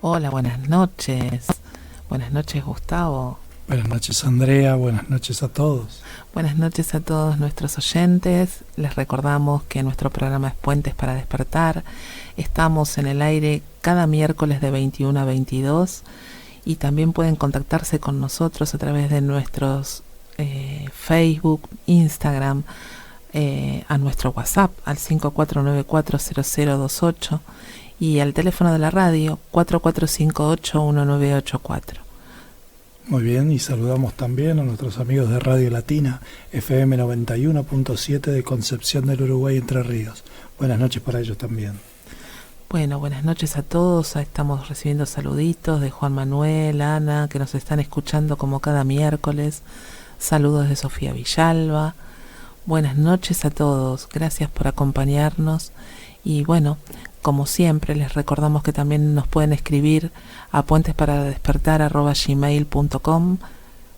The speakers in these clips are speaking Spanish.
Hola, buenas noches. Buenas noches, Gustavo. Buenas noches, Andrea. Buenas noches a todos. Buenas noches a todos nuestros oyentes. Les recordamos que nuestro programa es Puentes para Despertar. Estamos en el aire cada miércoles de 21 a 22 y también pueden contactarse con nosotros a través de nuestros Facebook, Instagram, a nuestro WhatsApp al 54940028 y al teléfono de la radio 4458-1984. Muy bien, y saludamos también a nuestros amigos de Radio Latina, FM 91.7 de Concepción del Uruguay, Entre Ríos. Buenas noches para ellos también. Bueno, buenas noches a todos. Estamos recibiendo saluditos de Juan Manuel, Ana, que nos están escuchando como cada miércoles. Saludos de Sofía Villalba. Buenas noches a todos. Gracias por acompañarnos. Y bueno, como siempre, les recordamos que también nos pueden escribir a puentesparadespertar@gmail.com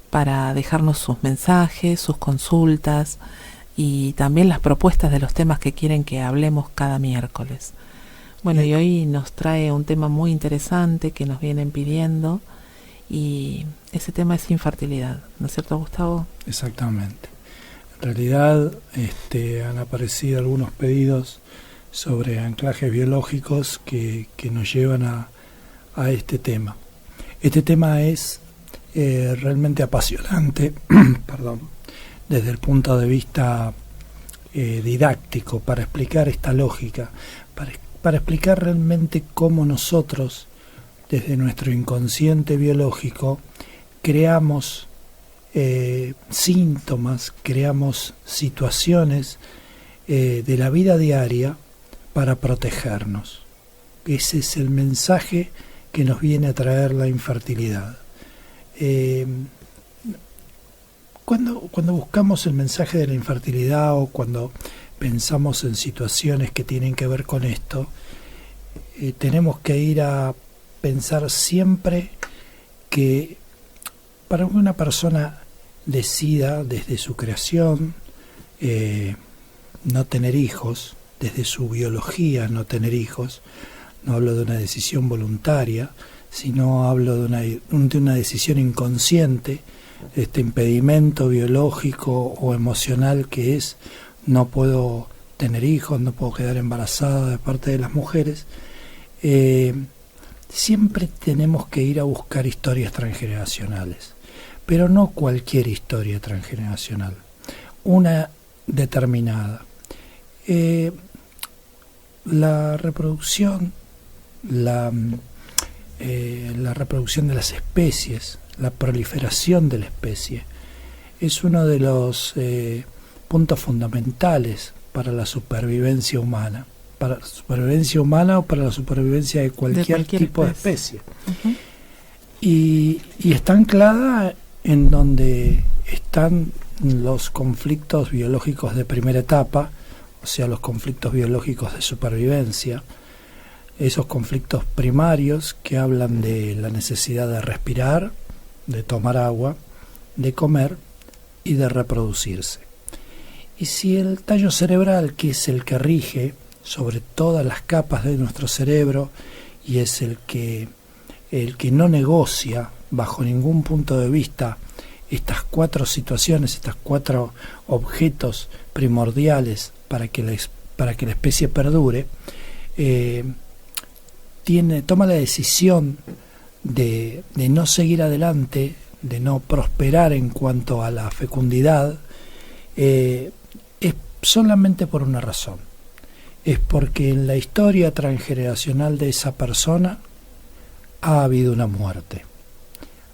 para dejarnos sus mensajes, sus consultas y también las propuestas de los temas que quieren que hablemos cada miércoles. Bueno, y hoy nos trae un tema muy interesante que nos vienen pidiendo y ese tema es infertilidad, ¿no es cierto, Gustavo? Exactamente. En realidad han aparecido algunos pedidos sobre anclajes biológicos que nos llevan a este tema. Este tema es realmente apasionante, perdón, desde el punto de vista didáctico, para explicar esta lógica, para explicar realmente cómo nosotros, desde nuestro inconsciente biológico, creamos síntomas, creamos situaciones de la vida diaria para protegernos. Ese es el mensaje que nos viene a traer la infertilidad. Cuando buscamos el mensaje de la infertilidad o cuando pensamos en situaciones que tienen que ver con esto, tenemos que ir a pensar siempre que para que una persona decida desde su creación no tener hijos, desde su biología no tener hijos, no hablo de una decisión voluntaria, sino hablo de una decisión inconsciente, este impedimento biológico o emocional que es no puedo tener hijos, no puedo quedar embarazada de parte de las mujeres. Siempre tenemos que ir a buscar historias transgeneracionales, pero no cualquier historia transgeneracional, una determinada. La reproducción, la reproducción de las especies, la proliferación de la especie, es uno de los puntos fundamentales para la supervivencia humana. Para la supervivencia humana o para la supervivencia de cualquier tipo de especie. Uh-huh. Y está anclada en donde están los conflictos biológicos de primera etapa, o sea, los conflictos biológicos de supervivencia, esos conflictos primarios que hablan de la necesidad de respirar, de tomar agua, de comer y de reproducirse. Y si el tallo cerebral, que es el que rige sobre todas las capas de nuestro cerebro y es el que no negocia bajo ningún punto de vista estas cuatro situaciones, estos cuatro objetos primordiales para que la especie perdure, toma la decisión de no seguir adelante, de no prosperar en cuanto a la fecundidad, es solamente por una razón. Es porque en la historia transgeneracional de esa persona ha habido una muerte.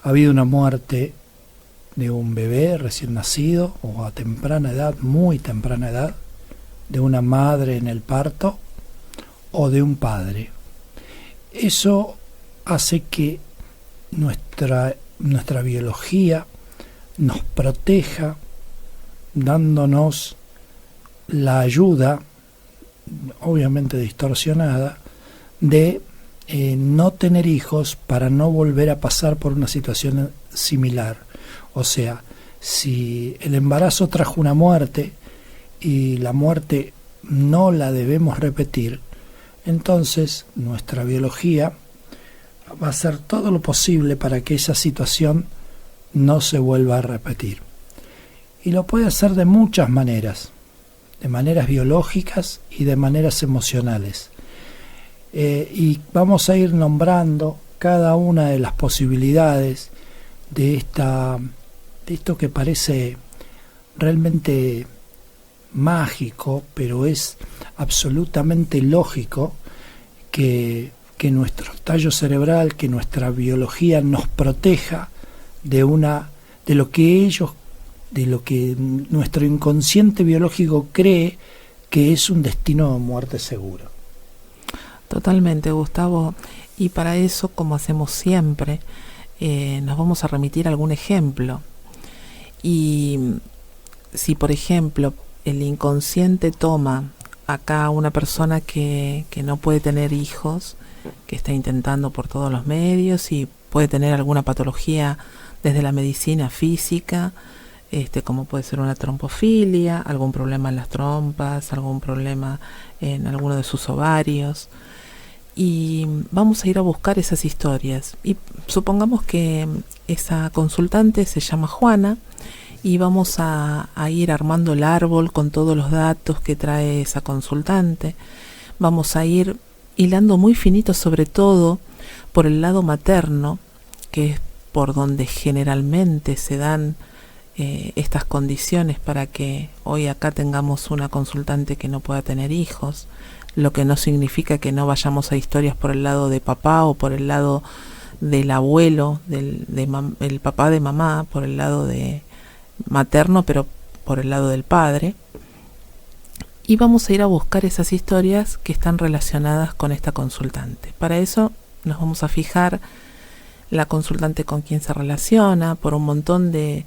Ha habido una muerte de un bebé recién nacido o a temprana edad, muy temprana edad, de una madre en el parto o de un padre. Eso hace que nuestra biología nos proteja, dándonos la ayuda, obviamente distorsionada, de no tener hijos para no volver a pasar por una situación similar. O sea, si el embarazo trajo una muerte y la muerte no la debemos repetir, entonces nuestra biología va a hacer todo lo posible para que esa situación no se vuelva a repetir. Y lo puede hacer de muchas maneras, de maneras biológicas y de maneras emocionales. Y vamos a ir nombrando cada una de las posibilidades de esto que parece realmente mágico, pero es absolutamente lógico que nuestro tallo cerebral, que nuestra biología nos proteja de lo que nuestro inconsciente biológico cree que es un destino de muerte seguro. Totalmente, Gustavo. Y para eso, como hacemos siempre, nos vamos a remitir a algún ejemplo. Y si, por ejemplo, el inconsciente toma acá una persona que no puede tener hijos, que está intentando por todos los medios y puede tener alguna patología desde la medicina física, como puede ser una trombofilia, algún problema en las trompas, algún problema en alguno de sus ovarios, y vamos a ir a buscar esas historias. Y supongamos que esa consultante se llama Juana, y vamos a ir armando el árbol con todos los datos que trae esa consultante. Vamos a ir hilando muy finito, sobre todo por el lado materno, que es por donde generalmente se dan estas condiciones para que hoy acá tengamos una consultante que no pueda tener hijos, lo que no significa que no vayamos a historias por el lado de papá o por el lado del abuelo, el papá de mamá, por el lado de materno, pero por el lado del padre. Y vamos a ir a buscar esas historias que están relacionadas con esta consultante. Para eso nos vamos a fijar la consultante con quién se relaciona, por un montón de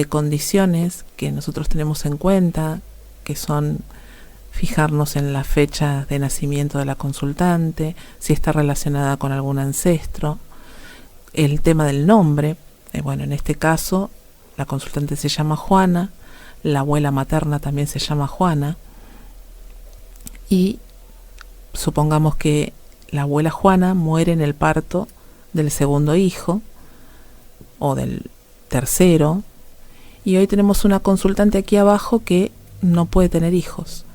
condiciones que nosotros tenemos en cuenta, que son fijarnos en la fecha de nacimiento de la consultante, si está relacionada con algún ancestro, el tema del nombre. Bueno, en este caso la consultante se llama Juana, la abuela materna también se llama Juana, y supongamos que la abuela Juana muere en el parto del segundo hijo o del tercero, y hoy tenemos una consultante aquí abajo que no puede tener hijos.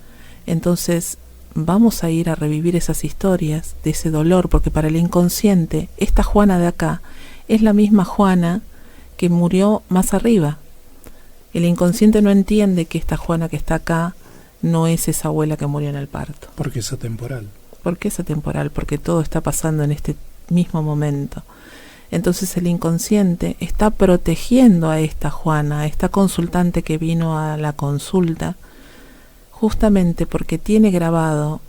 Entonces vamos a ir a revivir esas historias de ese dolor, porque para el inconsciente esta Juana de acá es la misma Juana que murió más arriba. El inconsciente no entiende que esta Juana que está acá no es esa abuela que murió en el parto. Porque es atemporal. ¿Por qué es atemporal? Porque todo está pasando en este mismo momento. Entonces el inconsciente está protegiendo a esta Juana, a esta consultante que vino a la consulta, justamente porque tiene grabado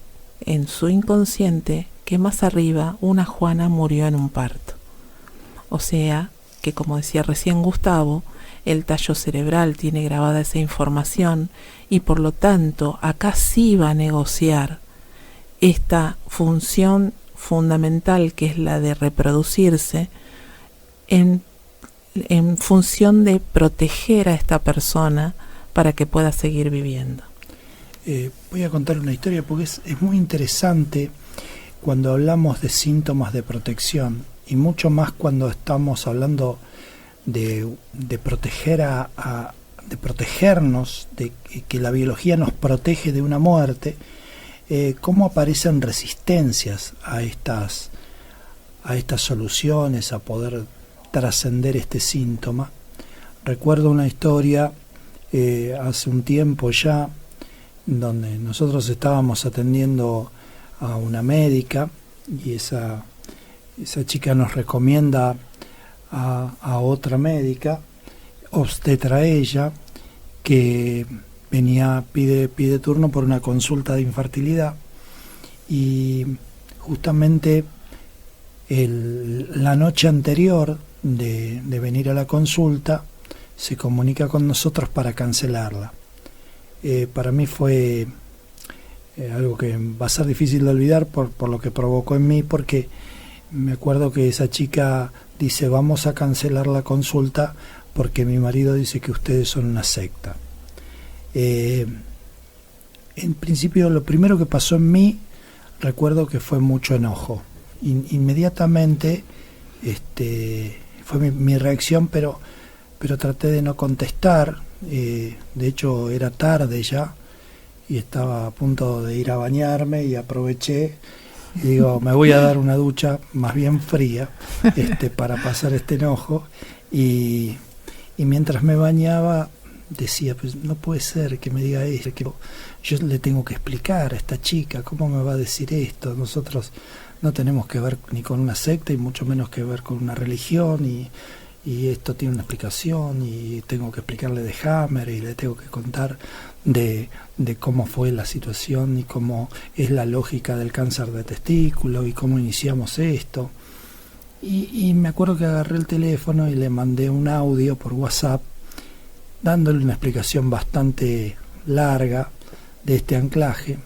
en su inconsciente que más arriba una Juana murió en un parto. O sea que, como decía recién Gustavo, el tallo cerebral tiene grabada esa información, y por lo tanto acá sí va a negociar esta función fundamental, que es la de reproducirse, en función de proteger a esta persona para que pueda seguir viviendo. Voy a contar una historia porque es muy interesante cuando hablamos de síntomas de protección, y mucho más cuando estamos hablando de proteger de protegernos, de que la biología nos protege de una muerte. Cómo aparecen resistencias a estas soluciones, a poder trascender este síntoma. Recuerdo una historia hace un tiempo ya, donde nosotros estábamos atendiendo a una médica, y esa chica nos recomienda a otra médica, obstetra ella, que pide turno por una consulta de infertilidad, y justamente la noche anterior de venir a la consulta se comunica con nosotros para cancelarla. Para mí fue algo que va a ser difícil de olvidar por lo que provocó en mí, porque me acuerdo que esa chica dice: vamos a cancelar la consulta porque mi marido dice que ustedes son una secta. En principio, lo primero que pasó en mí, recuerdo que fue mucho enojo. Inmediatamente Fue mi reacción, pero traté de no contestar. De hecho era tarde ya y estaba a punto de ir a bañarme y aproveché y digo, me voy a dar una ducha más bien fría para pasar este enojo. Y mientras me bañaba decía, pues no puede ser que me diga esto, que yo le tengo que explicar a esta chica cómo me va a decir esto. Nosotros no tenemos que ver ni con una secta y mucho menos que ver con una religión, y esto tiene una explicación y tengo que explicarle de Hammer y le tengo que contar de cómo fue la situación y cómo es la lógica del cáncer de testículo y cómo iniciamos esto. Y me acuerdo que agarré el teléfono y le mandé un audio por WhatsApp dándole una explicación bastante larga de este anclaje.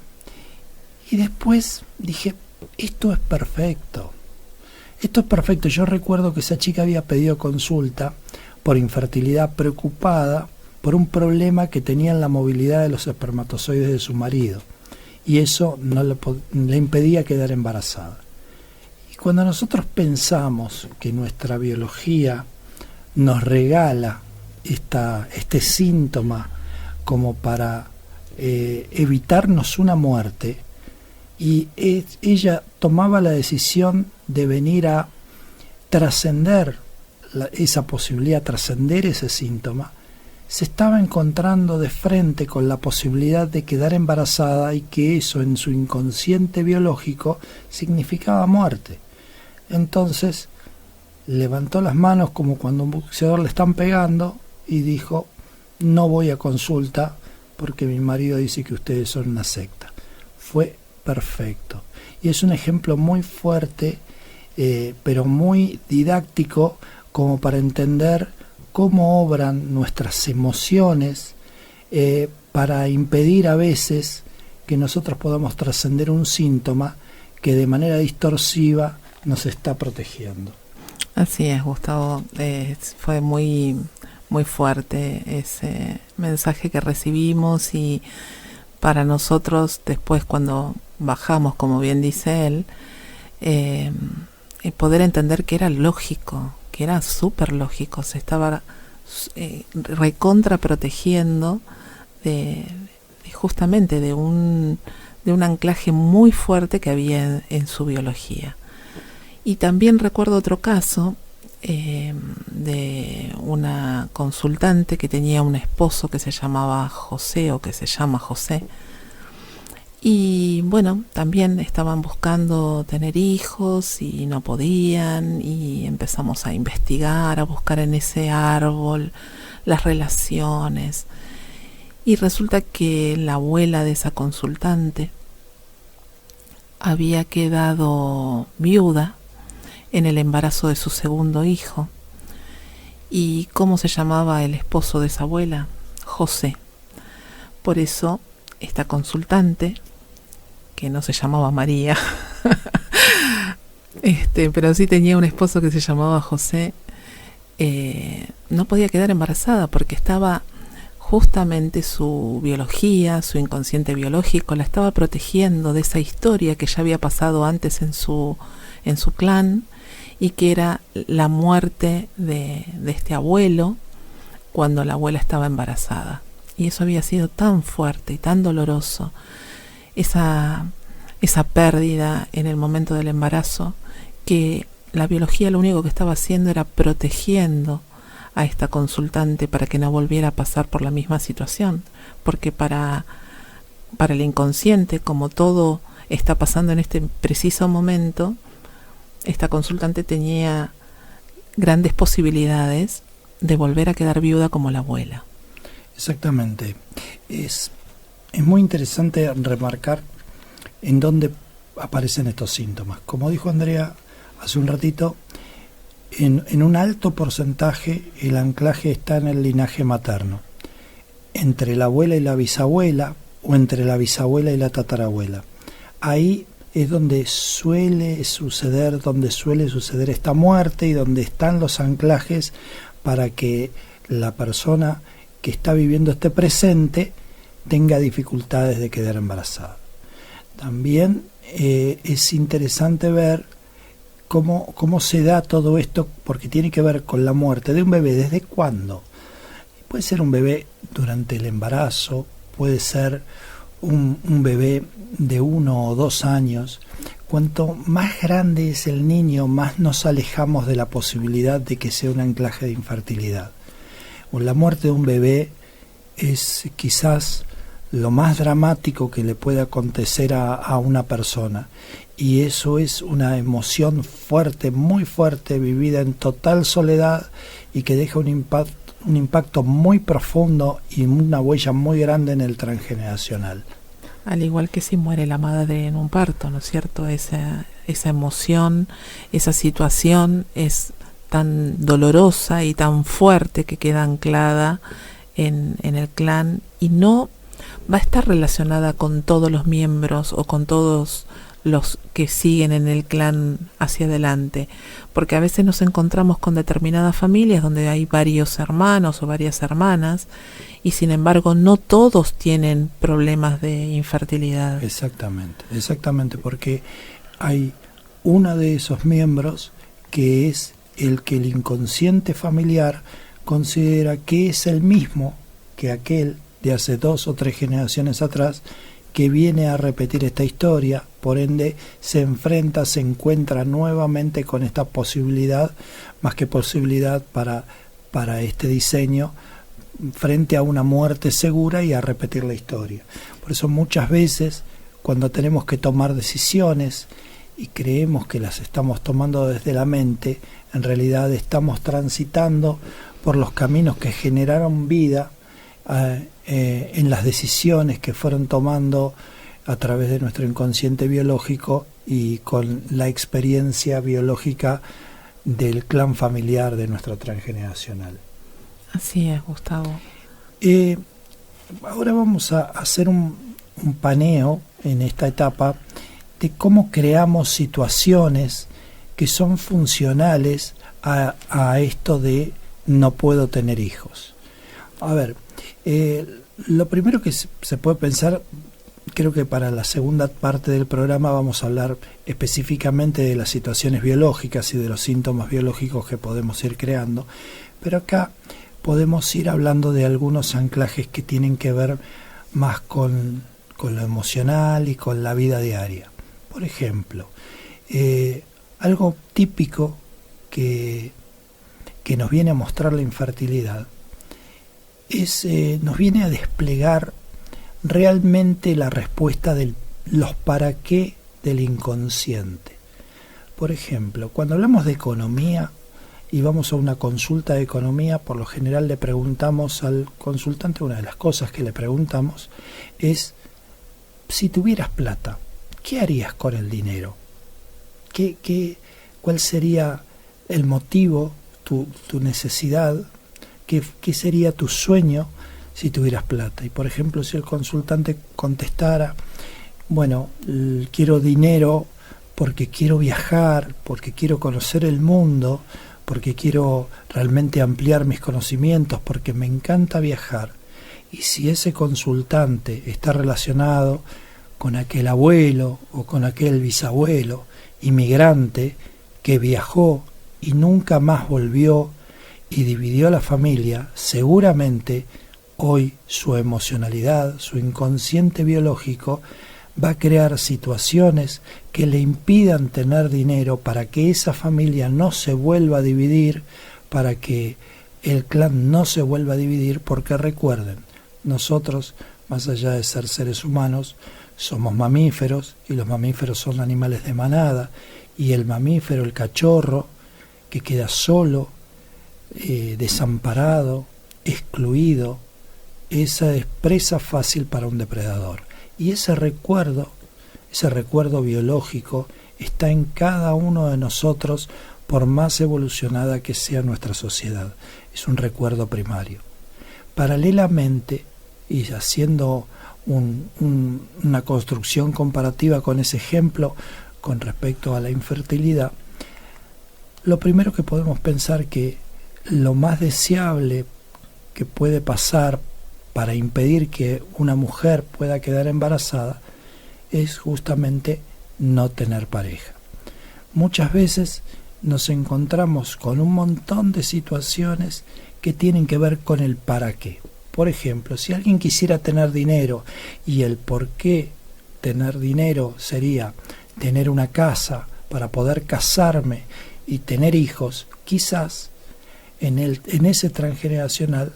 Y después dije, esto es perfecto. Esto es perfecto. Yo recuerdo que esa chica había pedido consulta por infertilidad, preocupada por un problema que tenía en la movilidad de los espermatozoides de su marido, y eso no le impedía quedar embarazada. Y cuando nosotros pensamos que nuestra biología nos regala este síntoma como para evitarnos una muerte, y ella tomaba la decisión de venir a trascender esa posibilidad, trascender ese síntoma, se estaba encontrando de frente con la posibilidad de quedar embarazada, y que eso en su inconsciente biológico significaba muerte. Entonces levantó las manos como cuando a un boxeador le están pegando y dijo, no voy a consulta porque mi marido dice que ustedes son una secta. Fue perfecto. Y es un ejemplo muy fuerte, pero muy didáctico, como para entender cómo obran nuestras emociones para impedir a veces que nosotros podamos trascender un síntoma que de manera distorsiva nos está protegiendo. Así es, Gustavo. Fue muy, muy fuerte ese mensaje que recibimos, y para nosotros después, cuando bajamos, como bien dice él, poder entender que era lógico, que era súper lógico, se estaba recontra protegiendo justamente de un anclaje muy fuerte que había en su biología. Y también recuerdo otro caso de una consultante que tenía un esposo que se llamaba José, o que se llama José, y bueno, también estaban buscando tener hijos y no podían, y empezamos a investigar, a buscar en ese árbol las relaciones, y resulta que la abuela de esa consultante había quedado viuda en el embarazo de su segundo hijo. ¿Y cómo se llamaba el esposo de esa abuela? José. Por eso esta consultante, que no se llamaba María, pero sí tenía un esposo que se llamaba José, no podía quedar embarazada porque estaba justamente su biología, su inconsciente biológico, la estaba protegiendo de esa historia que ya había pasado antes en su clan, y que era la muerte de este abuelo cuando la abuela estaba embarazada. Y eso había sido tan fuerte y tan doloroso, esa pérdida en el momento del embarazo, que la biología lo único que estaba haciendo era protegiendo a esta consultante para que no volviera a pasar por la misma situación, porque para el inconsciente, como todo está pasando en este preciso momento, esta consultante tenía grandes posibilidades de volver a quedar viuda como la abuela. Exactamente. Es muy interesante remarcar en dónde aparecen estos síntomas. Como dijo Andrea hace un ratito, en un alto porcentaje el anclaje está en el linaje materno, entre la abuela y la bisabuela, o entre la bisabuela y la tatarabuela. Ahí es donde suele suceder esta muerte, y donde están los anclajes para que la persona que está viviendo este presente tenga dificultades de quedar embarazada. También es interesante ver cómo se da todo esto, porque tiene que ver con la muerte de un bebé. ¿Desde cuándo? Puede ser un bebé durante el embarazo, puede ser un bebé de 1 o 2 años. Cuanto más grande es el niño, más nos alejamos de la posibilidad de que sea un anclaje de infertilidad. La muerte de un bebé es quizás lo más dramático que le puede acontecer a una persona, y eso es una emoción fuerte, muy fuerte, vivida en total soledad, y que deja un impacto muy profundo y una huella muy grande en el transgeneracional. Al igual que si muere la madre en un parto, ¿no es cierto? Esa emoción, esa situación es tan dolorosa y tan fuerte que queda anclada en el clan, y no va a estar relacionada con todos los miembros o con todos los que siguen en el clan hacia adelante, porque a veces nos encontramos con determinadas familias donde hay varios hermanos o varias hermanas, y sin embargo no todos tienen problemas de infertilidad. Exactamente, porque hay uno de esos miembros que es el que el inconsciente familiar considera que es el mismo que aquel de hace 2 o 3 generaciones atrás, que viene a repetir esta historia. Por ende se encuentra nuevamente con esta posibilidad, más que posibilidad para este diseño, frente a una muerte segura y a repetir la historia. Por eso muchas veces, cuando tenemos que tomar decisiones y creemos que las estamos tomando desde la mente, en realidad estamos transitando por los caminos que generaron vida en las decisiones que fueron tomando a través de nuestro inconsciente biológico y con la experiencia biológica del clan familiar de nuestro transgeneracional. Así es, Gustavo. Ahora vamos a hacer un paneo en esta etapa de cómo creamos situaciones que son funcionales a esto de no puedo tener hijos. A ver, lo primero que se puede pensar, creo que para la segunda parte del programa vamos a hablar específicamente de las situaciones biológicas y de los síntomas biológicos que podemos ir creando, pero acá podemos ir hablando de algunos anclajes que tienen que ver más con lo emocional y con la vida diaria. Por ejemplo, algo típico que nos viene a mostrar la infertilidad nos viene a desplegar realmente la respuesta de los para qué del inconsciente. Por ejemplo, cuando hablamos de economía y vamos a una consulta de economía, por lo general le preguntamos al consultante, una de las cosas que le preguntamos es: si tuvieras plata, ¿qué harías con el dinero? ¿Cuál sería el motivo, tu necesidad? ¿Qué sería tu sueño si tuvieras plata? Y por ejemplo, si el consultante contestara: bueno, quiero dinero porque quiero viajar, porque quiero conocer el mundo, porque quiero realmente ampliar mis conocimientos, porque me encanta viajar. Y si ese consultante está relacionado con aquel abuelo o con aquel bisabuelo inmigrante que viajó y nunca más volvió y dividió a la familia, seguramente hoy su emocionalidad, su inconsciente biológico va a crear situaciones que le impidan tener dinero para que esa familia no se vuelva a dividir, para que el clan no se vuelva a dividir, porque recuerden, nosotros, más allá de ser seres humanos, somos mamíferos, y los mamíferos son animales de manada, y el mamífero, el cachorro, que queda solo, desamparado, excluido, esa es presa fácil para un depredador. Y ese recuerdo biológico está en cada uno de nosotros, por más evolucionada que sea nuestra sociedad. Es un recuerdo primario. Paralelamente, y haciendo una construcción comparativa con ese ejemplo con respecto a la infertilidad, lo primero que podemos pensar que lo más deseable que puede pasar para impedir que una mujer pueda quedar embarazada es justamente no tener pareja. muchas veces nos encontramos con un montón de situaciones que tienen que ver con el para qué. Por ejemplo, si alguien quisiera tener dinero y el por qué tener dinero sería tener una casa para poder casarme y tener hijos, quizás en ese transgeneracional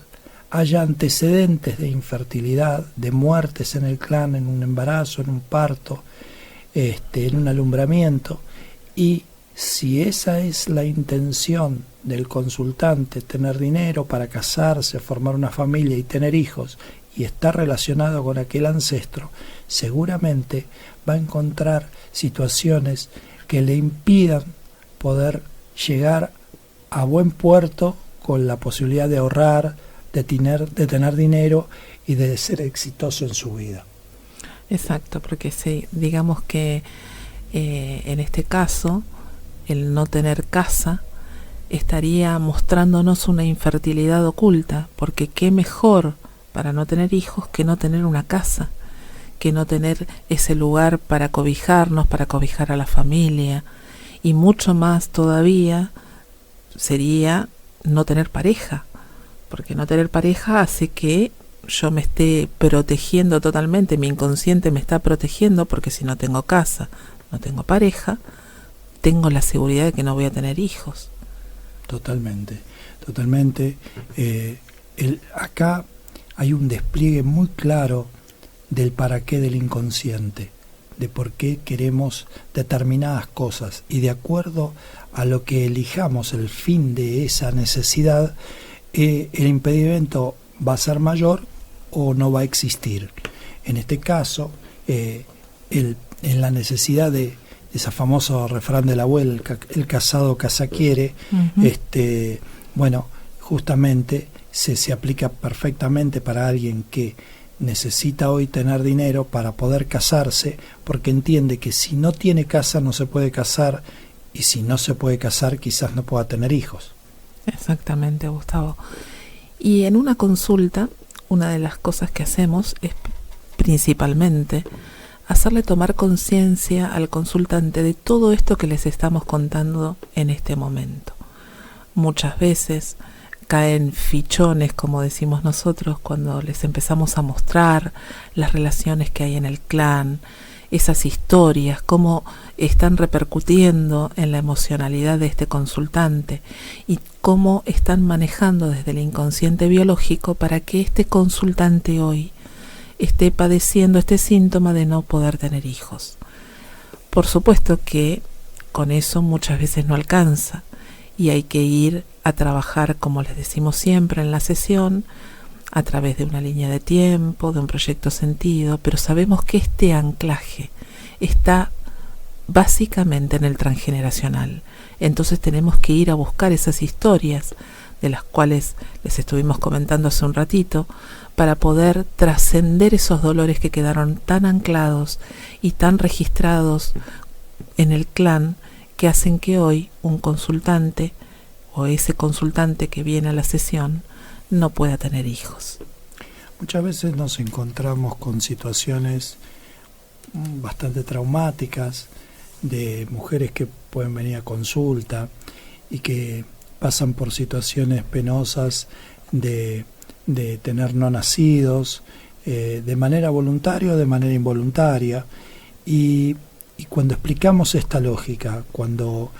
haya antecedentes de infertilidad, de muertes en el clan, en un embarazo, en un parto, en un alumbramiento, y si esa es la intención del consultante, tener dinero para casarse, formar una familia y tener hijos, y está relacionado con aquel ancestro, seguramente va a encontrar situaciones que le impidan poder llegar a buen puerto con la posibilidad de ahorrar, de tener dinero y de ser exitoso en su vida. Exacto, porque sí, digamos que en este caso el no tener casa estaría mostrándonos una infertilidad oculta, porque qué mejor para no tener hijos que no tener una casa, que no tener ese lugar para cobijarnos, para cobijar a la familia, y mucho más todavía sería no tener pareja, porque no tener pareja hace que yo me esté protegiendo totalmente, mi inconsciente me está protegiendo, porque si no tengo casa, no tengo pareja, tengo la seguridad de que no voy a tener hijos. Totalmente. Acá hay un despliegue muy claro del para qué del inconsciente, de por qué queremos determinadas cosas, y de acuerdo a lo que elijamos el fin de esa necesidad, el impedimento va a ser mayor o no va a existir. En este caso, en la necesidad de ese famoso refrán de la abuela, el casado casa quiere, bueno, justamente se aplica perfectamente para alguien que necesita hoy tener dinero para poder casarse, porque entiende que si no tiene casa no se puede casar, y si no se puede casar quizás no pueda tener hijos. Exactamente, Gustavo. Y en una consulta, una de las cosas que hacemos es principalmente hacerle tomar conciencia al consultante de todo esto que les estamos contando en este momento. Muchas veces caen fichones, como decimos nosotros, cuando les empezamos a mostrar las relaciones que hay en el clan, esas historias, cómo están repercutiendo en la emocionalidad de este consultante y cómo están manejando desde el inconsciente biológico para que este consultante hoy esté padeciendo este síntoma de no poder tener hijos. Por supuesto que con eso muchas veces no alcanza y hay que ir a trabajar, como les decimos siempre en la sesión, a través de una línea de tiempo, de un proyecto sentido, pero sabemos que este anclaje está básicamente en el transgeneracional. Entonces tenemos que ir a buscar esas historias de las cuales les estuvimos comentando hace un ratito, para poder trascender esos dolores que quedaron tan anclados y tan registrados en el clan, que hacen que hoy un consultante o ese consultante que viene a la sesión no pueda tener hijos. Muchas veces nos encontramos con situaciones bastante traumáticas de mujeres que pueden venir a consulta y que pasan por situaciones penosas de tener no nacidos, de manera voluntaria o de manera involuntaria, y cuando explicamos esta lógica, cuando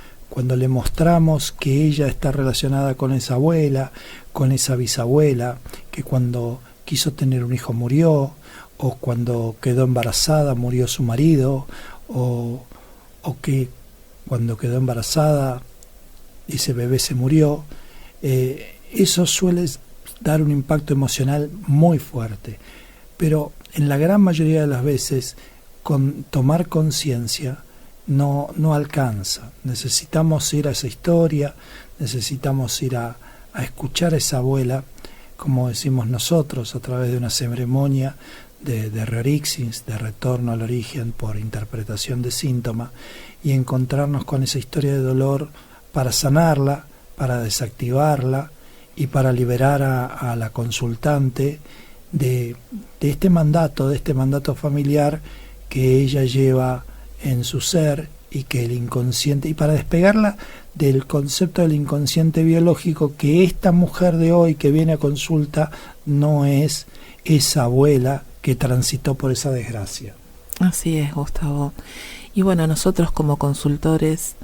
le mostramos que ella está relacionada con esa abuela, con esa bisabuela, que cuando quiso tener un hijo murió, o cuando quedó embarazada murió su marido, o que cuando quedó embarazada ese bebé se murió, eso suele dar un impacto emocional muy fuerte, pero en la gran mayoría de las veces con tomar conciencia no alcanza. Necesitamos ir a esa historia, necesitamos ir a escuchar a esa abuela, como decimos nosotros, a través de una ceremonia de reorixins, de retorno al origen por interpretación de síntoma, y encontrarnos con esa historia de dolor para sanarla, para desactivarla y para liberar a la consultante de este mandato familiar que ella lleva en su ser y que el inconsciente, y para despegarla del concepto del inconsciente biológico, que esta mujer de hoy que viene a consulta no es esa abuela que transitó por esa desgracia. Así es, Gustavo. Y bueno, nosotros como consultores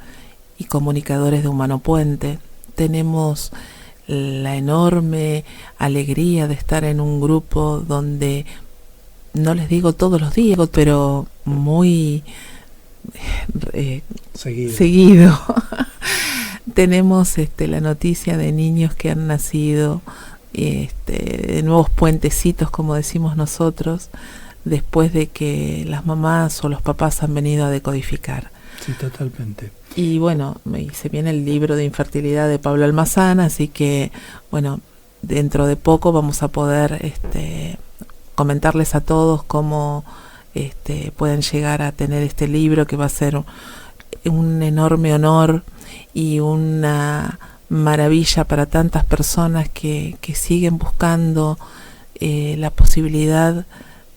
y comunicadores de Humano Puente tenemos la enorme alegría de estar en un grupo donde, no les digo todos los días, pero muy seguido tenemos la noticia de niños que han nacido, de nuevos puentecitos, como decimos nosotros, después de que las mamás o los papás han venido a decodificar. Sí, totalmente. Y bueno, se viene el libro de infertilidad de Pablo Almazán, así que bueno, dentro de poco vamos a poder comentarles a todos cómo pueden llegar a tener este libro, que va a ser un enorme honor y una maravilla para tantas personas que siguen buscando la posibilidad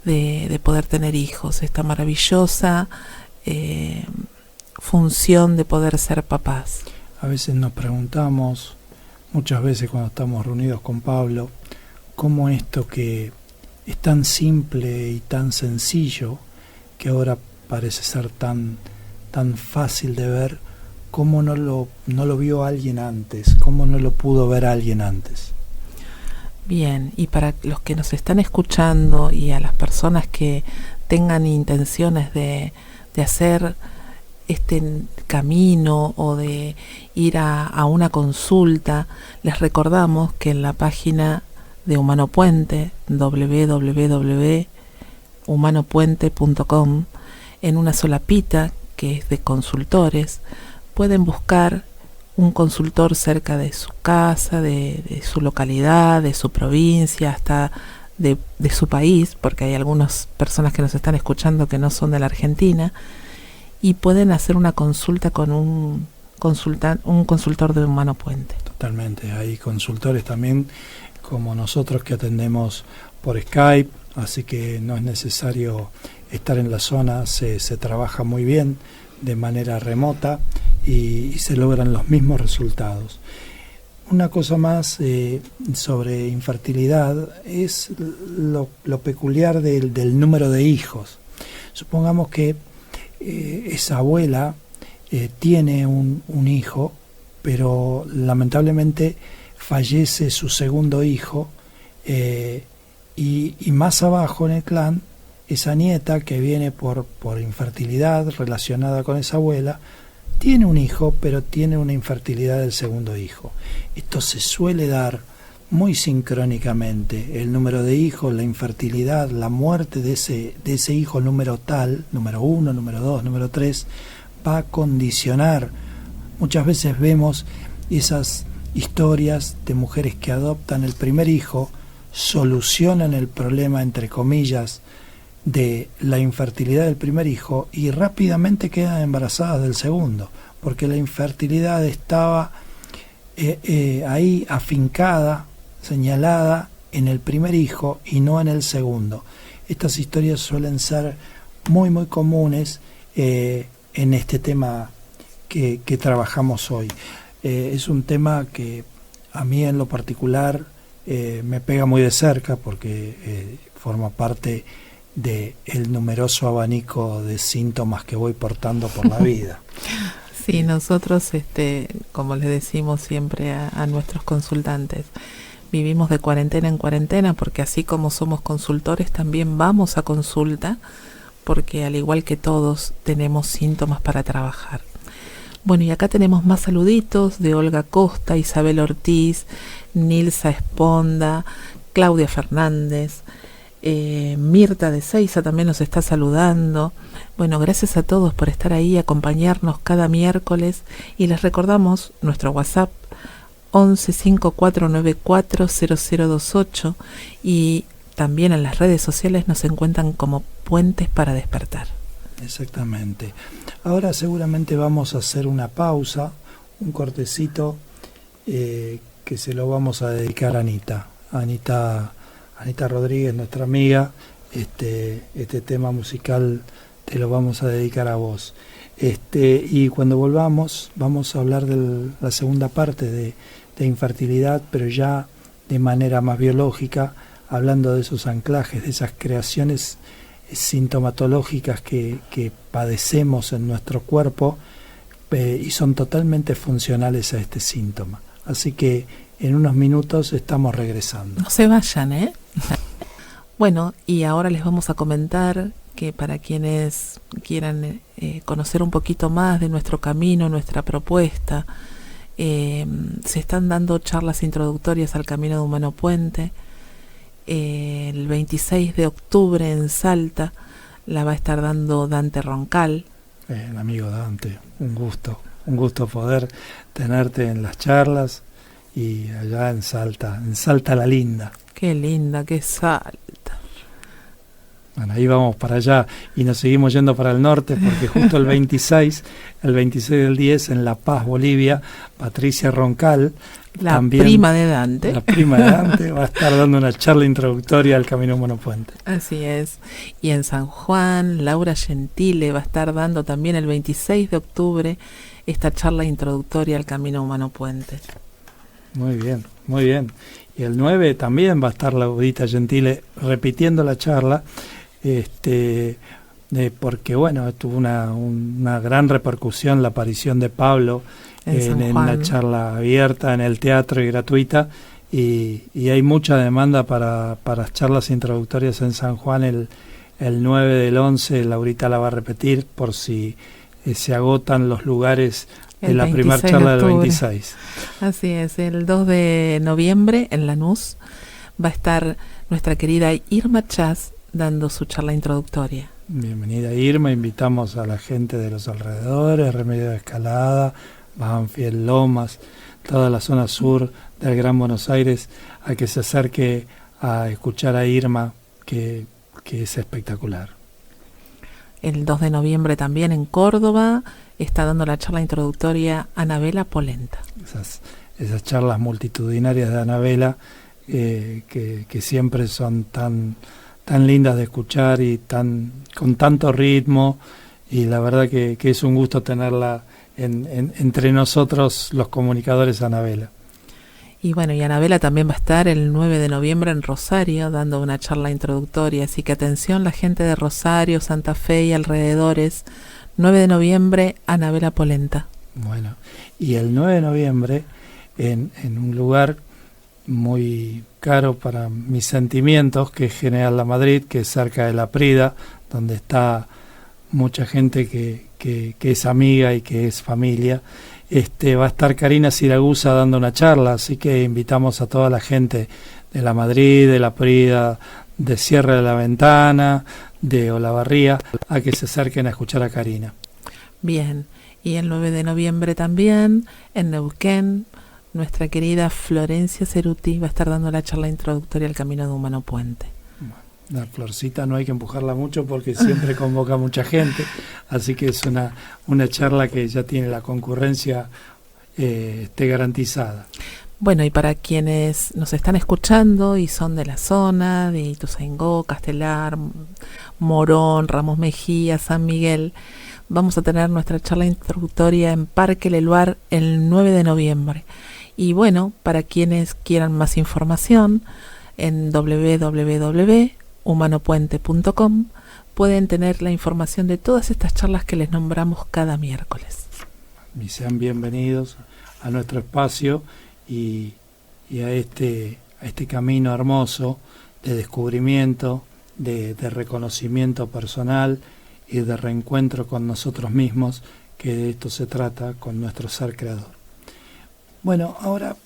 de poder tener hijos, esta maravillosa función de poder ser papás. A veces nos preguntamos, muchas veces cuando estamos reunidos con Pablo, cómo esto que es tan simple y tan sencillo, que ahora parece ser tan fácil de ver, cómo no lo vio alguien antes, cómo no lo pudo ver alguien antes. Bien, y para los que nos están escuchando y a las personas que tengan intenciones de hacer este camino o de ir a una consulta, les recordamos que en la página de Humano Puente, www.humanopuente.com, en una solapita que es de consultores, pueden buscar un consultor cerca de su casa, de su localidad, de su provincia, hasta de su país, porque hay algunas personas que nos están escuchando que no son de la Argentina, y pueden hacer una consulta con un consultor de Humano Puente. Totalmente, hay consultores también como nosotros que atendemos por Skype, así que no es necesario estar en la zona, se trabaja muy bien de manera remota y se logran los mismos resultados. Una cosa más sobre infertilidad es lo peculiar del número de hijos. Supongamos que esa abuela tiene un hijo, pero lamentablemente fallece su segundo hijo, y más abajo en el clan, esa nieta que viene por infertilidad relacionada con esa abuela, tiene un hijo, pero tiene una infertilidad del segundo hijo. Esto se suele dar muy sincrónicamente, el número de hijos, la infertilidad, la muerte de ese hijo número tal, número 1, número 2, número 3, va a condicionar. Muchas veces vemos esas historias de mujeres que adoptan el primer hijo, solucionan el problema, entre comillas, de la infertilidad del primer hijo y rápidamente quedan embarazadas del segundo, porque la infertilidad estaba ahí afincada, señalada en el primer hijo y no en el segundo. Estas historias suelen ser muy muy comunes en este tema que trabajamos hoy. Es un tema que a mí en lo particular me pega muy de cerca porque forma parte del numeroso abanico de síntomas que voy portando por la vida. Sí, nosotros, como les decimos siempre a nuestros consultantes, vivimos de cuarentena en cuarentena, porque así como somos consultores, también vamos a consulta, porque al igual que todos tenemos síntomas para trabajar. Bueno, y acá tenemos más saluditos de Olga Costa, Isabel Ortiz, Nilsa Esponda, Claudia Fernández, Mirta de Seiza también nos está saludando. Bueno, gracias a todos por estar ahí, acompañarnos cada miércoles, y les recordamos nuestro WhatsApp 1154940028, y también en las redes sociales nos encuentran como Puentes para Despertar. Exactamente. Ahora seguramente vamos a hacer una pausa, un cortecito que se lo vamos a dedicar a Anita Rodríguez, nuestra amiga. Este tema musical te lo vamos a dedicar a vos. Y cuando volvamos vamos a hablar de la segunda parte de infertilidad, pero ya de manera más biológica, hablando de esos anclajes, de esas creaciones sintomatológicas que padecemos en nuestro cuerpo y son totalmente funcionales a este síntoma. Así que en unos minutos estamos regresando. No se vayan, ¿eh? Bueno, y ahora les vamos a comentar que para quienes quieran conocer un poquito más de nuestro camino, nuestra propuesta, se están dando charlas introductorias al Camino de Humano Puente. El 26 de octubre en Salta la va a estar dando Dante Roncal. El amigo Dante, un gusto poder tenerte en las charlas y allá en Salta la linda. Qué linda, qué Salta. Bueno, ahí vamos para allá y nos seguimos yendo para el norte porque justo el 26 del 10 en La Paz, Bolivia, Patricia Roncal, la prima de Dante, va a estar dando una charla introductoria al Camino Humano Puente. Así es. Y en San Juan, Laura Gentile va a estar dando también el 26 de octubre esta charla introductoria al Camino Humano Puente. Muy bien, muy bien. Y el 9 también va a estar Laurita Gentile repitiendo la charla, porque bueno, tuvo una gran repercusión la aparición de Pablo en la charla abierta en el teatro y gratuita, y hay mucha demanda para charlas introductorias en San Juan el 9 del 11. Laurita la va a repetir por si se agotan los lugares de la primera charla del 26. Así es, el 2 de noviembre en Lanús va a estar nuestra querida Irma Chas dando su charla introductoria. Bienvenida Irma, invitamos a la gente de los alrededores, Remedio de Escalada, Banfield, Lomas, toda la zona sur del Gran Buenos Aires, a que se acerque a escuchar a Irma, que es espectacular. El 2 de noviembre también en Córdoba está dando la charla introductoria Anabela Polenta. Esas charlas multitudinarias de Anabela que siempre son tan lindas de escuchar y con tanto ritmo, y la verdad que es un gusto tenerla entre nosotros los comunicadores, Anabela. Y bueno, y Anabela también va a estar el 9 de noviembre en Rosario dando una charla introductoria, así que atención la gente de Rosario, Santa Fe y alrededores, 9 de noviembre, Anabela Polenta. Bueno, y el 9 de noviembre en un lugar muy caro para mis sentimientos, que es General La Madrid, que es cerca de La Prida, donde está mucha gente que es amiga y que es familia. Va a estar Karina Siragusa dando una charla, así que invitamos a toda la gente de La Madrid, de La Prida, de Sierra de la Ventana, de Olavarría, a que se acerquen a escuchar a Karina. Bien, y el 9 de noviembre también en Neuquén, nuestra querida Florencia Ceruti va a estar dando la charla introductoria al Camino de Humano Puente. La Florcita no hay que empujarla mucho porque siempre convoca mucha gente, así que es una charla que ya tiene la concurrencia garantizada. Bueno, y para quienes nos están escuchando y son de la zona, de Ituzaingó, Castelar, Morón, Ramos Mejía, San Miguel, vamos a tener nuestra charla introductoria en Parque Leluar el 9 de noviembre. Y bueno, para quienes quieran más información, en www.humanopuente.com pueden tener la información de todas estas charlas que les nombramos cada miércoles. Y sean bienvenidos a nuestro espacio y a este camino hermoso de descubrimiento, de reconocimiento personal y de reencuentro con nosotros mismos, que de esto se trata con nuestro ser creador. Bueno, ahora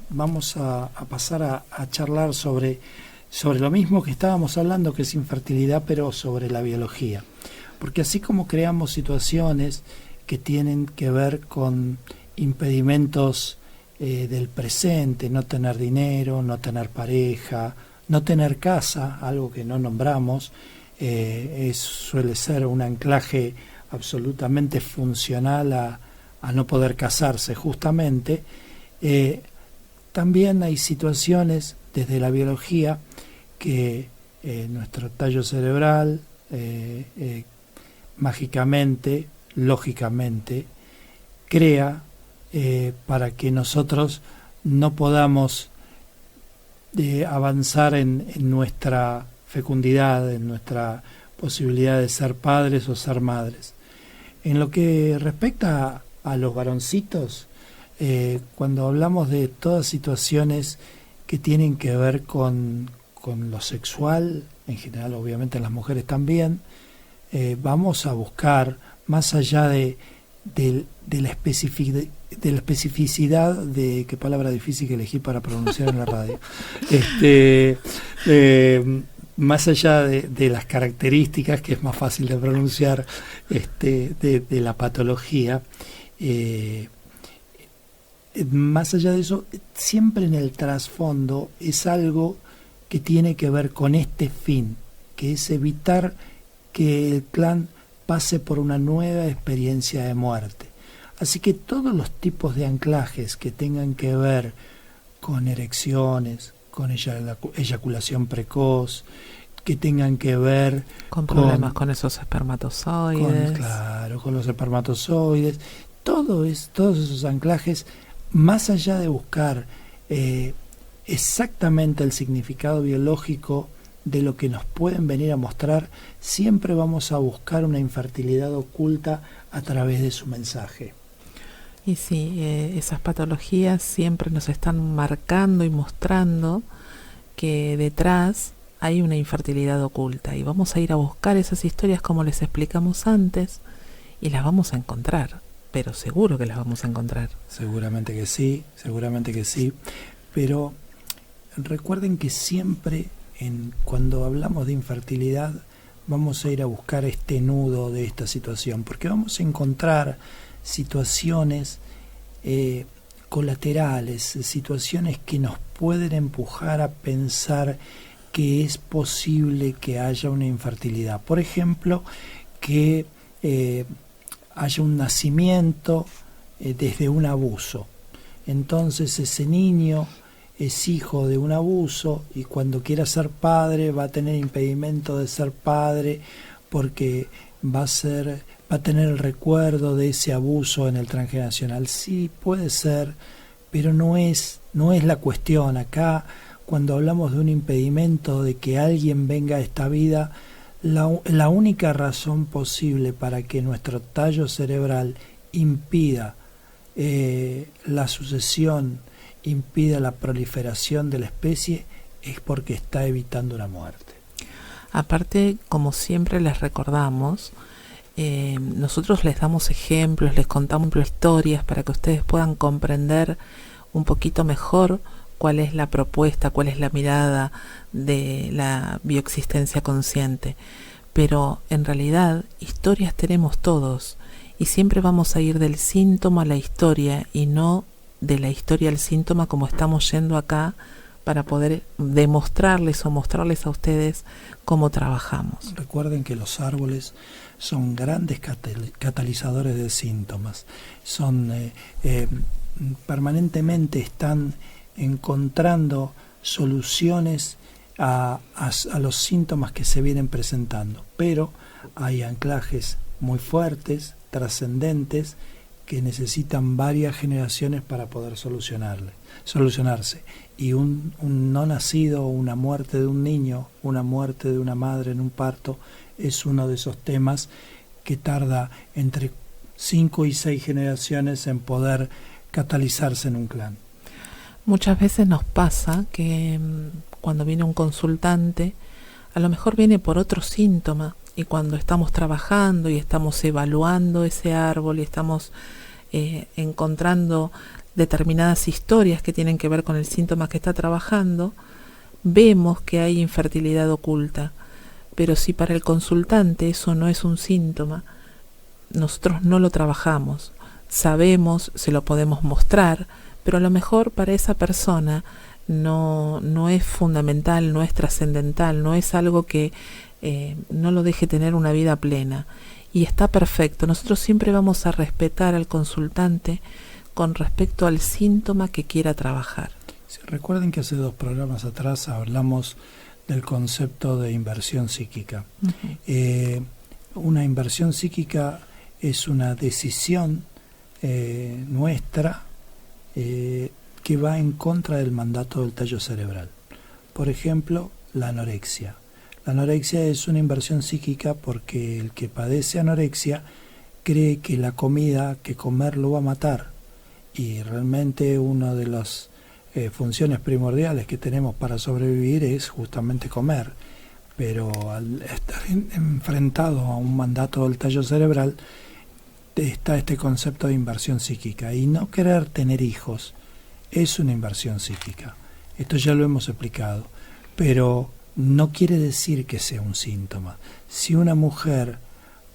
vamos a pasar a charlar sobre lo mismo que estábamos hablando, que es infertilidad, pero sobre la biología. Porque así como creamos situaciones que tienen que ver con impedimentos del presente, no tener dinero, no tener pareja, no tener casa, algo que no nombramos, suele ser un anclaje absolutamente funcional a no poder casarse justamente. También hay situaciones desde la biología que nuestro tallo cerebral mágicamente lógicamente, crea para que nosotros no podamos avanzar en nuestra fecundidad, en nuestra posibilidad de ser padres o ser madres. En lo que respecta a los varoncitos, cuando hablamos de todas situaciones que tienen que ver con lo sexual, en general obviamente las mujeres también, vamos a buscar, más allá de la especificidad de qué palabra difícil que elegí para pronunciar en la radio, más allá de las características, que es más fácil de pronunciar, de la patología, más allá de eso, siempre en el trasfondo es algo que tiene que ver con este fin, que es evitar que el clan pase por una nueva experiencia de muerte. Así que todos los tipos de anclajes que tengan que ver con erecciones, con eyaculación precoz, que tengan que ver con problemas con esos espermatozoides, con los espermatozoides, todos esos anclajes, más allá de buscar exactamente el significado biológico de lo que nos pueden venir a mostrar, siempre vamos a buscar una infertilidad oculta a través de su mensaje. Y sí, esas patologías siempre nos están marcando y mostrando que detrás hay una infertilidad oculta, y vamos a ir a buscar esas historias como les explicamos antes, y las vamos a encontrar, pero seguro que las vamos a encontrar. Seguramente que sí, pero recuerden que siempre cuando hablamos de infertilidad vamos a ir a buscar este nudo de esta situación, porque vamos a encontrar situaciones colaterales, situaciones que nos pueden empujar a pensar que es posible que haya una infertilidad. Por ejemplo, que haya un nacimiento desde un abuso. Entonces ese niño es hijo de un abuso y cuando quiera ser padre va a tener impedimento de ser padre porque va a tener el recuerdo de ese abuso en el transgeneracional. Sí, puede ser, pero no es la cuestión. Acá, cuando hablamos de un impedimento de que alguien venga a esta vida, la única razón posible para que nuestro tallo cerebral impida la sucesión, impida la proliferación de la especie, es porque está evitando una muerte. Aparte, como siempre les recordamos, nosotros les damos ejemplos, les contamos historias para que ustedes puedan comprender un poquito mejor cuál es la propuesta, cuál es la mirada de la bioexistencia consciente. Pero en realidad historias tenemos todos, y siempre vamos a ir del síntoma a la historia y no de la historia al síntoma, como estamos yendo acá, para poder demostrarles o mostrarles a ustedes cómo trabajamos. Recuerden que los árboles son grandes catalizadores de síntomas, permanentemente están encontrando soluciones a los síntomas que se vienen presentando, pero hay anclajes muy fuertes, trascendentes, que necesitan varias generaciones para poder solucionarse. Y un no nacido, una muerte de un niño, una muerte de una madre en un parto, es uno de esos temas que tarda entre 5 y 6 generaciones en poder catalizarse en un clan. Muchas veces nos pasa que cuando viene un consultante, a lo mejor viene por otro síntoma, y cuando estamos trabajando y estamos evaluando ese árbol y estamos encontrando determinadas historias que tienen que ver con el síntoma que está trabajando, vemos que hay infertilidad oculta. Pero si para el consultante eso no es un síntoma, nosotros no lo trabajamos. Sabemos, se lo podemos mostrar, pero a lo mejor para esa persona no es fundamental, no es trascendental, no es algo que no lo deje tener una vida plena. Y está perfecto. Nosotros siempre vamos a respetar al consultante con respecto al síntoma que quiera trabajar. Sí, recuerden que hace 2 programas atrás hablamos del concepto de inversión psíquica. Uh-huh. Una inversión psíquica es una decisión nuestra que va en contra del mandato del tallo cerebral. Por ejemplo, la anorexia. La anorexia es una inversión psíquica porque el que padece anorexia cree que la comida, que comer lo va a matar, y realmente una de las funciones primordiales que tenemos para sobrevivir es justamente comer, pero al estar enfrentado a un mandato del tallo cerebral está este concepto de inversión psíquica, y no querer tener hijos es una inversión psíquica. Esto ya lo hemos explicado, pero no quiere decir que sea un síntoma. Si una mujer,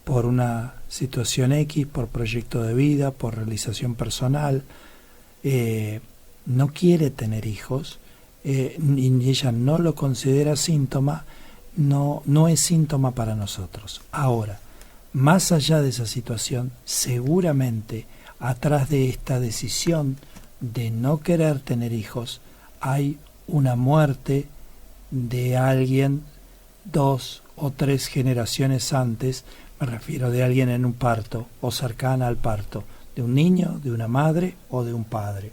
por una situación X, por proyecto de vida, por realización personal, no quiere tener hijos, y ella no lo considera síntoma, no es síntoma para nosotros. Ahora, más allá de esa situación, seguramente atrás de esta decisión de no querer tener hijos hay una muerte de alguien 2 o 3 generaciones antes, me refiero de alguien en un parto o cercana al parto, de un niño, de una madre o de un padre.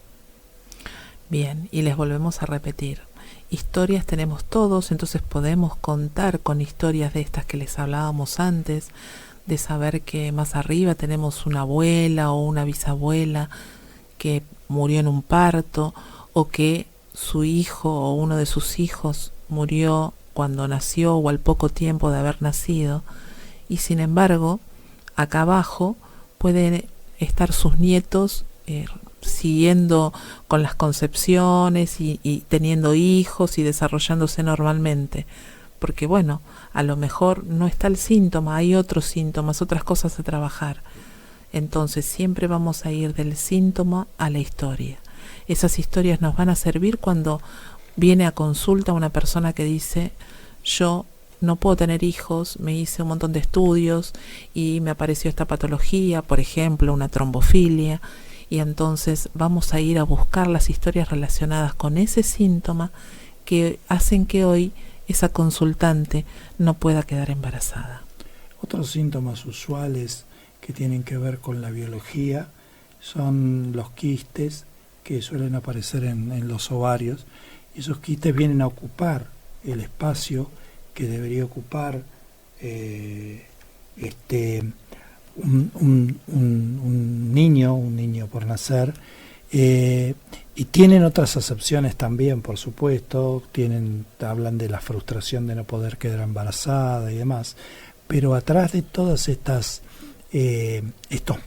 Bien, y les volvemos a repetir, historias tenemos todos, entonces podemos contar con historias de estas que les hablábamos antes, de saber que más arriba tenemos una abuela o una bisabuela que murió en un parto, o que su hijo o uno de sus hijos murió cuando nació o al poco tiempo de haber nacido, y sin embargo acá abajo pueden estar sus nietos siguiendo con las concepciones y teniendo hijos y desarrollándose normalmente, porque bueno, a lo mejor no está el síntoma, hay otros síntomas, otras cosas a trabajar. Entonces siempre vamos a ir del síntoma a la historia. Esas historias nos van a servir cuando viene a consulta una persona que dice: yo no puedo tener hijos, me hice un montón de estudios y me apareció esta patología, por ejemplo, una trombofilia, y entonces vamos a ir a buscar las historias relacionadas con ese síntoma que hacen que hoy esa consultante no pueda quedar embarazada. Otros síntomas usuales que tienen que ver con la biología son los quistes que suelen aparecer en los ovarios, y esos quistes vienen a ocupar el espacio que debería ocupar un niño por nacer, y tienen otras acepciones también, por supuesto, hablan de la frustración de no poder quedar embarazada y demás, pero atrás de todas estos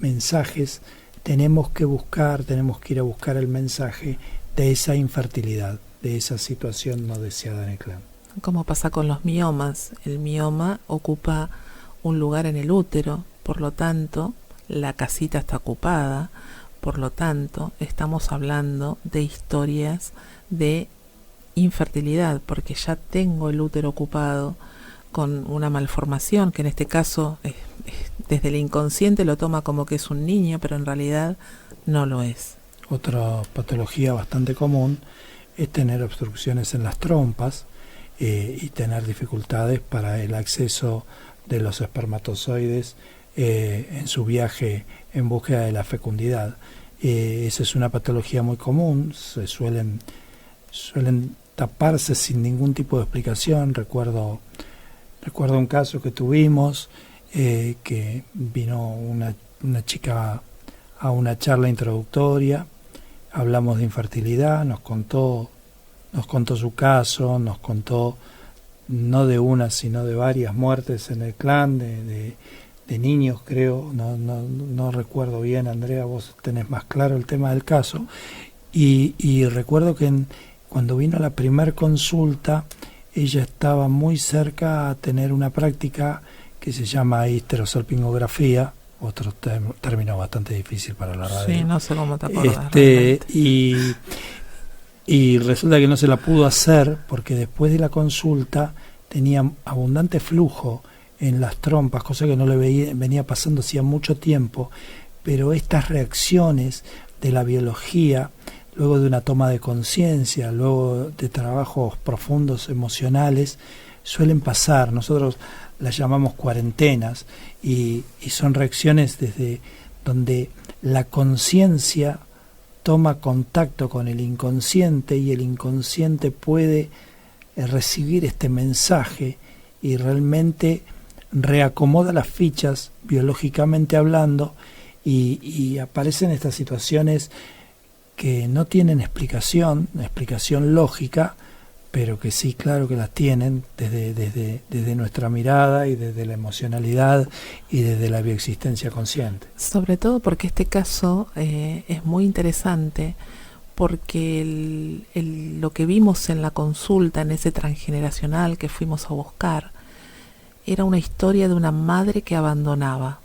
mensajes tenemos que ir a buscar el mensaje de esa infertilidad, de esa situación no deseada en el clan. Como pasa con los miomas, el mioma ocupa un lugar en el útero, por lo tanto la casita está ocupada, por lo tanto estamos hablando de historias de infertilidad, porque ya tengo el útero ocupado con una malformación, que en este caso desde el inconsciente lo toma como que es un niño, pero en realidad no lo es. Otra patología bastante común es tener obstrucciones en las trompas y tener dificultades para el acceso de los espermatozoides en su viaje en búsqueda de la fecundidad. Esa es una patología muy común, suelen taparse sin ningún tipo de explicación. Recuerdo un caso que tuvimos, que vino una chica a una charla introductoria, hablamos de infertilidad, nos contó su caso, nos contó no de una sino de varias muertes en el clan de niños, creo, no recuerdo bien. Andrea, vos tenés más claro el tema del caso, y recuerdo que cuando vino la primer consulta ella estaba muy cerca a tener una práctica que se llama histerosalpingografía, otro término bastante difícil para la radio. Sí, no sé cómo te acordás. Y resulta que no se la pudo hacer porque después de la consulta tenía abundante flujo en las trompas, cosa que no le venía pasando hacía mucho tiempo, pero estas reacciones de la biología, luego de una toma de conciencia, luego de trabajos profundos emocionales, suelen pasar. Nosotros las llamamos cuarentenas y son reacciones desde donde la conciencia toma contacto con el inconsciente y el inconsciente puede recibir este mensaje y realmente reacomoda las fichas biológicamente hablando y aparecen estas situaciones que no tienen explicación lógica, pero que sí, claro que las tienen desde nuestra mirada y desde la emocionalidad y desde la bioexistencia consciente. Sobre todo porque este caso es muy interesante, porque lo que vimos en la consulta, en ese transgeneracional que fuimos a buscar, era una historia de una madre que abandonaba.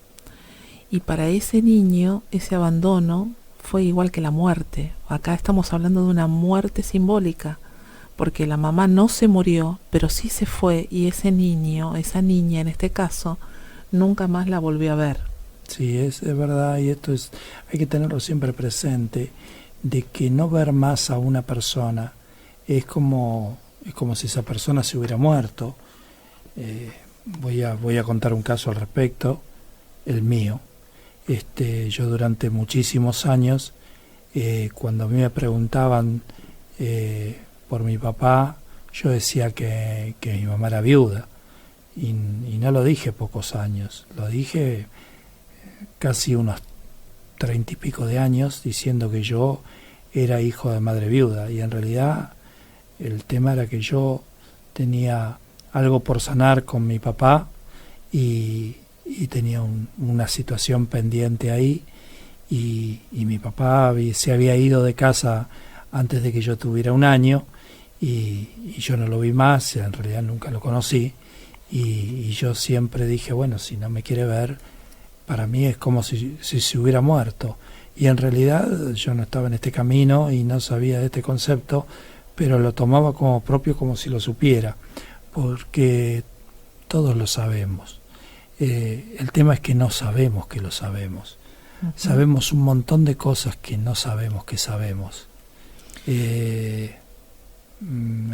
Y para ese niño, ese abandono fue igual que la muerte. Acá estamos hablando de una muerte simbólica, porque la mamá no se murió, pero sí se fue, y ese niño, esa niña en este caso, nunca más la volvió a ver. Sí, es verdad, y esto hay que tenerlo siempre presente, de que no ver más a una persona es como si esa persona se hubiera muerto. Voy a contar un caso al respecto, el mío. Yo durante muchísimos años, cuando a mí me preguntaban por mi papá, yo decía que mi mamá era viuda, y no lo dije pocos años, lo dije casi unos 30 y pico de años, diciendo que yo era hijo de madre viuda, y en realidad el tema era que yo tenía algo por sanar con mi papá y tenía una situación pendiente ahí, y mi papá se había ido de casa antes de que yo tuviera un año, y yo no lo vi más, en realidad nunca lo conocí, y yo siempre dije, bueno, si no me quiere ver, para mí es como si se hubiera muerto, y en realidad yo no estaba en este camino y no sabía de este concepto, pero lo tomaba como propio, como si lo supiera, porque todos lo sabemos. El tema es que no sabemos que lo sabemos. Uh-huh. Sabemos un montón de cosas que no sabemos que sabemos. Me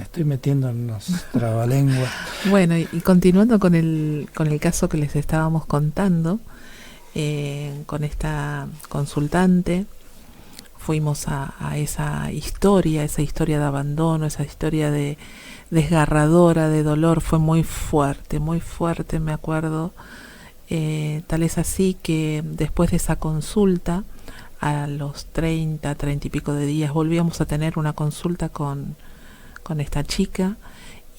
estoy metiendo en unos trabalenguas. Bueno, y continuando con el caso que les estábamos contando, con esta consultante, fuimos a esa historia de abandono, esa historia de desgarradora, de dolor. Fue muy fuerte, me acuerdo. Tal es así que después de esa consulta, a los 30 y pico de días, volvíamos a tener una consulta con esta chica,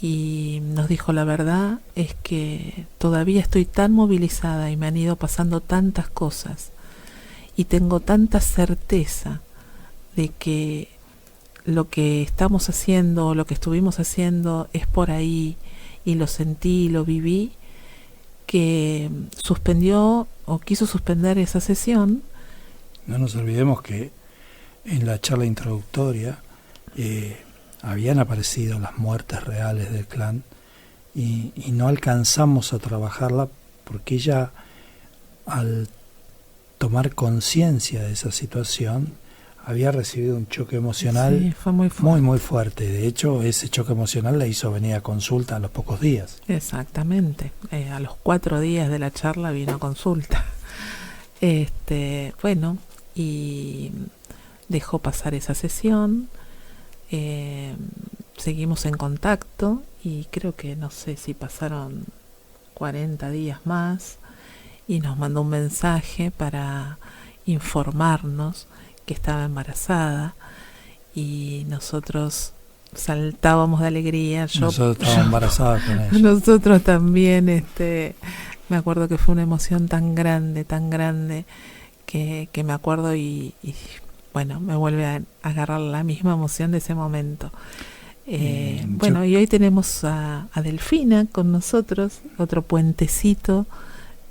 y nos dijo: la verdad es que todavía estoy tan movilizada y me han ido pasando tantas cosas, y tengo tanta certeza de que lo que estamos haciendo, lo que estuvimos haciendo es por ahí, y lo sentí, lo viví, que suspendió o quiso suspender esa sesión. No nos olvidemos que en la charla introductoria habían aparecido las muertes reales del clan, y no alcanzamos a trabajarla porque ella, al tomar conciencia de esa situación, había recibido un choque emocional. Sí, fue muy fuerte. Muy fuerte. De hecho, ese choque emocional la hizo venir a consulta a los pocos días. Exactamente. A los 4 días de la charla vino a consulta. Bueno, y dejó pasar esa sesión. Seguimos en contacto, y creo que, no sé si pasaron 40 días más, y nos mandó un mensaje para informarnos que estaba embarazada, y nosotros saltábamos de alegría. Nosotros estábamos embarazadas con ella. Nosotros también, me acuerdo que fue una emoción tan grande, que me acuerdo, y bueno, me vuelve a agarrar la misma emoción de ese momento. Bueno, y hoy tenemos a Delfina con nosotros, otro puentecito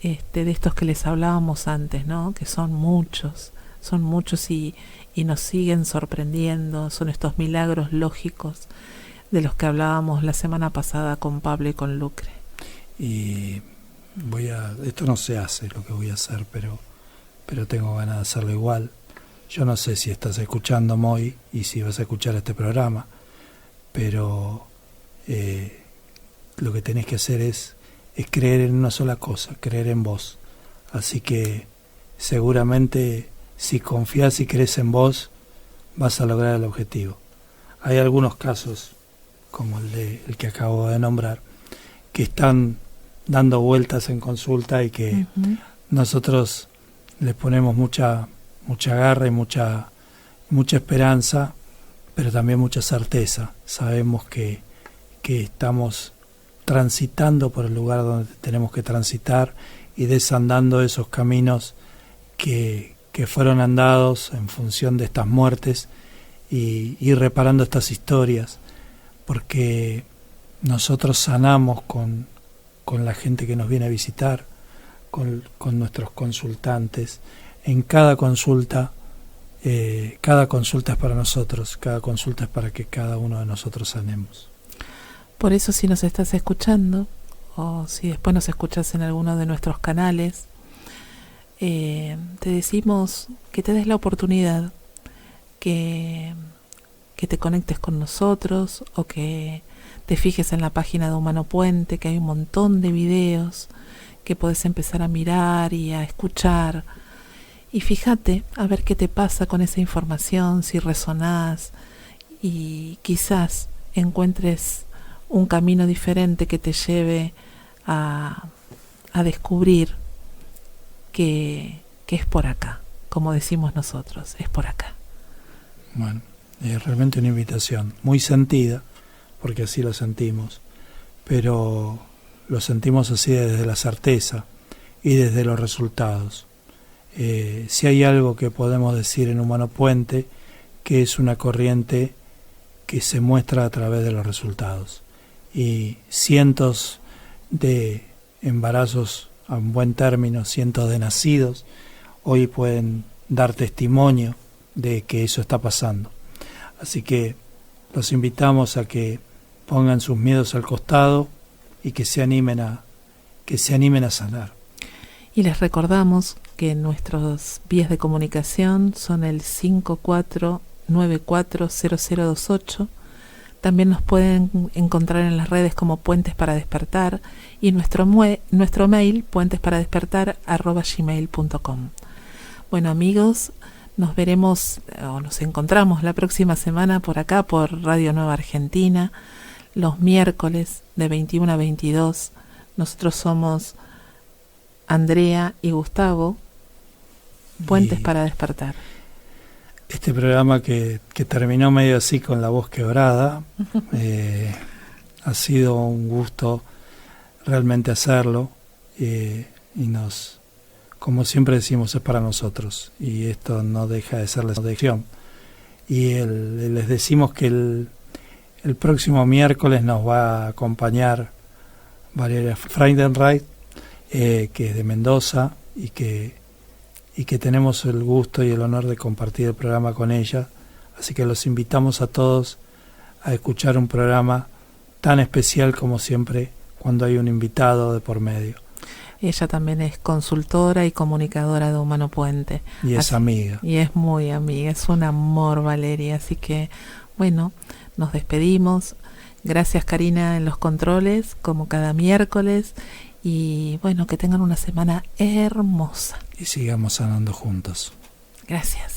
de estos que les hablábamos antes, ¿no? Que son muchos y nos siguen sorprendiendo. Son estos milagros lógicos de los que hablábamos la semana pasada con Pablo y con Lucre. Y esto no se hace lo que voy a hacer, pero tengo ganas de hacerlo igual. Yo no sé si estás escuchando, Moy, y si vas a escuchar este programa, pero lo que tenés que hacer es creer en una sola cosa, creer en vos. Así que seguramente si confías y crees en vos, vas a lograr el objetivo. Hay algunos casos, como el que acabo de nombrar, que están dando vueltas en consulta y que nosotros les ponemos mucha garra y mucha esperanza, pero también mucha certeza. Sabemos que estamos transitando por el lugar donde tenemos que transitar y desandando esos caminos que fueron andados en función de estas muertes y reparando estas historias, porque nosotros sanamos con la gente que nos viene a visitar, con nuestros consultantes. En cada consulta es para nosotros, cada consulta es para que cada uno de nosotros sanemos. Por eso, si nos estás escuchando, o si después nos escuchas en alguno de nuestros canales, te decimos que te des la oportunidad, que te conectes con nosotros, o que te fijes en la página de Humano Puente, que hay un montón de videos que podés empezar a mirar y a escuchar. Y fíjate a ver qué te pasa con esa información, si resonás, y quizás encuentres un camino diferente que te lleve a descubrir que es por acá, como decimos nosotros, es por acá. Bueno, es realmente una invitación muy sentida, porque así lo sentimos, pero lo sentimos así desde la certeza y desde los resultados. Si hay algo que podemos decir en Humano Puente, que es una corriente que se muestra a través de los resultados. Y cientos de embarazos a un buen término, cientos de nacidos, hoy pueden dar testimonio de que eso está pasando. Así que los invitamos a que pongan sus miedos al costado y que se animen a sanar. Y les recordamos que nuestros vías de comunicación son el 54940028. También nos pueden encontrar en las redes como Puentes para Despertar, y nuestro mail puentesparadespertar@gmail.com. Bueno, amigos, nos veremos o nos encontramos la próxima semana por acá, por Radio Nueva Argentina, los miércoles de 21 a 22. Nosotros somos Andrea y Gustavo, Puentes para Despertar. Este programa que terminó medio así con la voz quebrada, ha sido un gusto realmente hacerlo, y como siempre decimos, es para nosotros, y esto no deja de ser la sección. Y les decimos que el próximo miércoles nos va a acompañar Valeria Freudenreich, que es de Mendoza, y que tenemos el gusto y el honor de compartir el programa con ella. Así que los invitamos a todos a escuchar un programa tan especial como siempre cuando hay un invitado de por medio. Ella también es consultora y comunicadora de Humano Puente. Y es amiga. Y es muy amiga, es un amor, Valeria. Así que, bueno, nos despedimos. Gracias, Karina, en los controles, como cada miércoles. Y bueno, que tengan una semana hermosa. Y sigamos sanando juntos. Gracias.